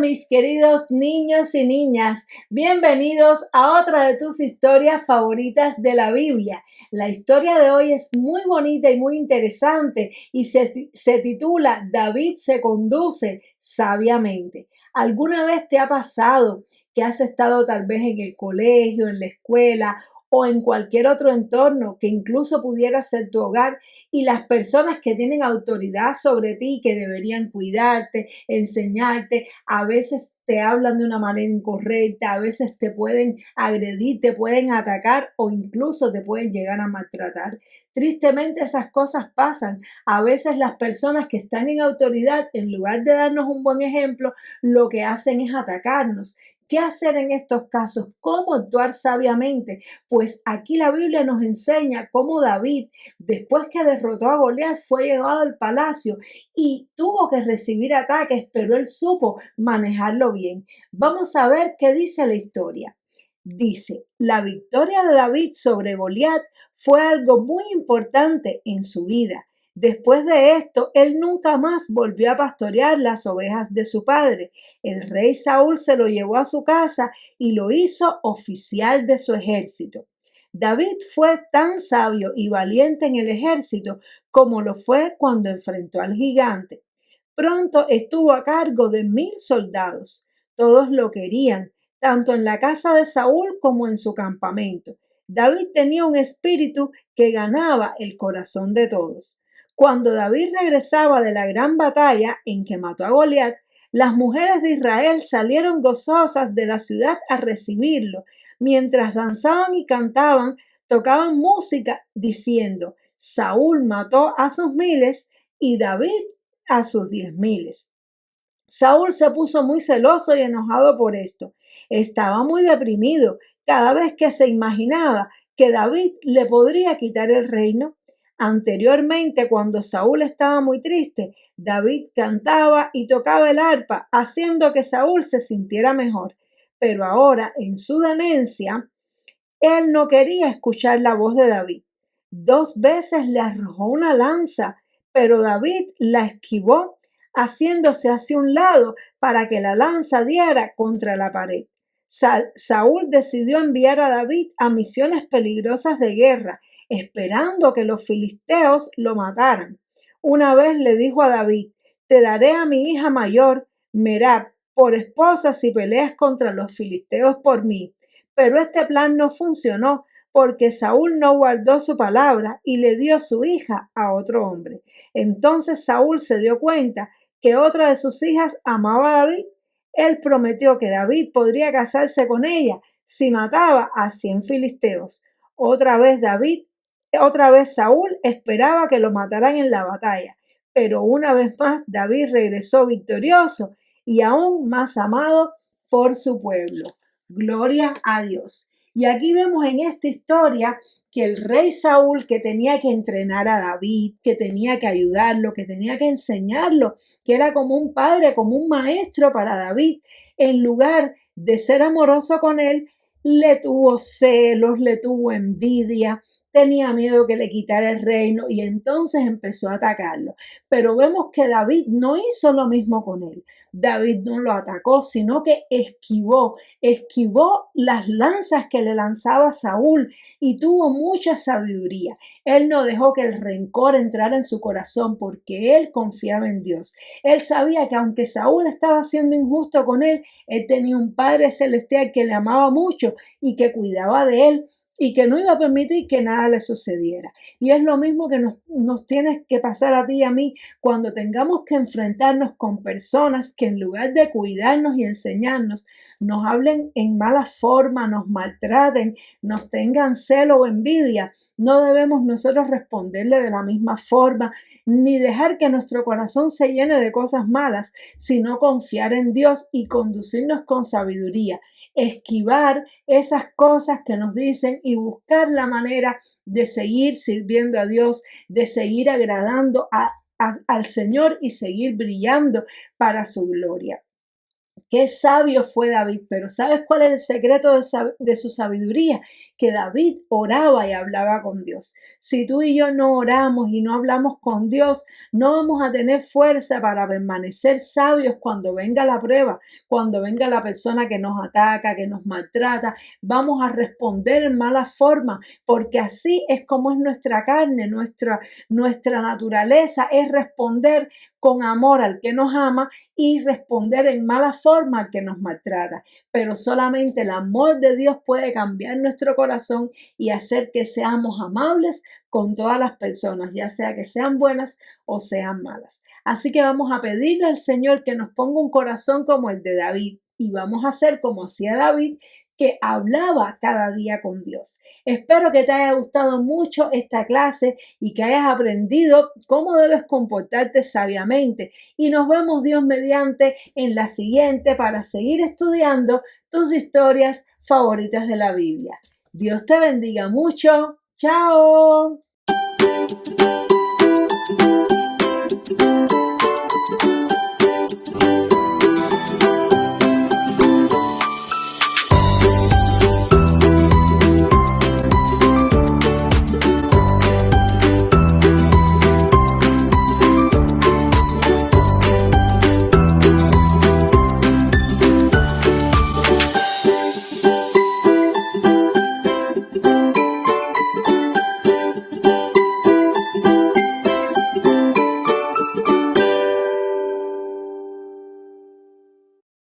mis queridos niños y niñas, bienvenidos a otra de tus historias favoritas de la Biblia. La historia de hoy es muy bonita y muy interesante y se titula David se conduce sabiamente. ¿Alguna vez te ha pasado que has estado tal vez en el colegio, en la escuela o en cualquier otro entorno que incluso pudiera ser tu hogar y las personas que tienen autoridad sobre ti, que deberían cuidarte, enseñarte, a veces te hablan de una manera incorrecta, a veces te pueden agredir, te pueden atacar o incluso te pueden llegar a maltratar? Tristemente esas cosas pasan. A veces las personas que están en autoridad, en lugar de darnos un buen ejemplo, lo que hacen es atacarnos. ¿Qué hacer en estos casos? ¿Cómo actuar sabiamente? Pues aquí la Biblia nos enseña cómo David, después que derrotó a Goliat, fue llevado al palacio y tuvo que recibir ataques, pero él supo manejarlo bien. Vamos a ver qué dice la historia. Dice, la victoria de David sobre Goliat fue algo muy importante en su vida. Después de esto, él nunca más volvió a pastorear las ovejas de su padre. El rey Saúl se lo llevó a su casa y lo hizo oficial de su ejército. David fue tan sabio y valiente en el ejército como lo fue cuando enfrentó al gigante. Pronto estuvo a cargo de 1000 soldados. Todos lo querían, tanto en la casa de Saúl como en su campamento. David tenía un espíritu que ganaba el corazón de todos. Cuando David regresaba de la gran batalla en que mató a Goliat, las mujeres de Israel salieron gozosas de la ciudad a recibirlo. Mientras danzaban y cantaban, tocaban música diciendo: Saúl mató a sus 1000 y David a sus 10,000. Saúl se puso muy celoso y enojado por esto. Estaba muy deprimido cada vez que se imaginaba que David le podría quitar el reino. Anteriormente, cuando Saúl estaba muy triste, David cantaba y tocaba el arpa, haciendo que Saúl se sintiera mejor. Pero ahora, en su demencia, él no quería escuchar la voz de David. 2 veces le arrojó una lanza, pero David la esquivó, haciéndose hacia un lado para que la lanza diera contra la pared. Saúl decidió enviar a David a misiones peligrosas de guerra, esperando que los filisteos lo mataran. Una vez le dijo a David: te daré a mi hija mayor, Merab, por esposa si peleas contra los filisteos por mí. Pero este plan no funcionó porque Saúl no guardó su palabra y le dio su hija a otro hombre. Entonces Saúl se dio cuenta que otra de sus hijas amaba a David. Él prometió que David podría casarse con ella si mataba a 100 filisteos. Otra vez Saúl esperaba que lo mataran en la batalla, pero una vez más David regresó victorioso y aún más amado por su pueblo. Gloria a Dios. Y aquí vemos en esta historia que el rey Saúl, que tenía que entrenar a David, que tenía que ayudarlo, que tenía que enseñarlo, que era como un padre, como un maestro para David, en lugar de ser amoroso con él, le tuvo celos, le tuvo envidia, tenía miedo que le quitara el reino y entonces empezó a atacarlo. Pero vemos que David no hizo lo mismo con él. David no lo atacó, sino que esquivó las lanzas que le lanzaba Saúl y tuvo mucha sabiduría. Él no dejó que el rencor entrara en su corazón porque él confiaba en Dios. Él sabía que aunque Saúl estaba siendo injusto con él tenía un Padre Celestial que le amaba mucho y que cuidaba de él y que no iba a permitir que nada le sucediera. Y es lo mismo que nos tiene que pasar a ti y a mí cuando tengamos que enfrentarnos con personas que en lugar de cuidarnos y enseñarnos, nos hablen en mala forma, nos maltraten, nos tengan celo o envidia. No debemos nosotros responderle de la misma forma, ni dejar que nuestro corazón se llene de cosas malas, sino confiar en Dios y conducirnos con sabiduría. Esquivar esas cosas que nos dicen y buscar la manera de seguir sirviendo a Dios, de seguir agradando al Señor y seguir brillando para su gloria. Qué sabio fue David, pero ¿sabes cuál es el secreto de su sabiduría? que David oraba y hablaba con Dios. Si tú y yo no oramos y no hablamos con Dios, no vamos a tener fuerza para permanecer sabios cuando venga la prueba, cuando venga la persona que nos ataca, que nos maltrata. Vamos a responder en mala forma, porque así es como es nuestra carne, nuestra naturaleza es responder con amor al que nos ama y responder en mala forma al que nos maltrata. Pero solamente el amor de Dios puede cambiar nuestro corazón y hacer que seamos amables con todas las personas, ya sea que sean buenas o sean malas. Así que vamos a pedirle al Señor que nos ponga un corazón como el de David y vamos a hacer como hacía David, que hablaba cada día con Dios. Espero que te haya gustado mucho esta clase y que hayas aprendido cómo debes comportarte sabiamente. Y nos vemos Dios mediante en la siguiente para seguir estudiando tus historias favoritas de la Biblia. Dios te bendiga mucho. ¡Chao!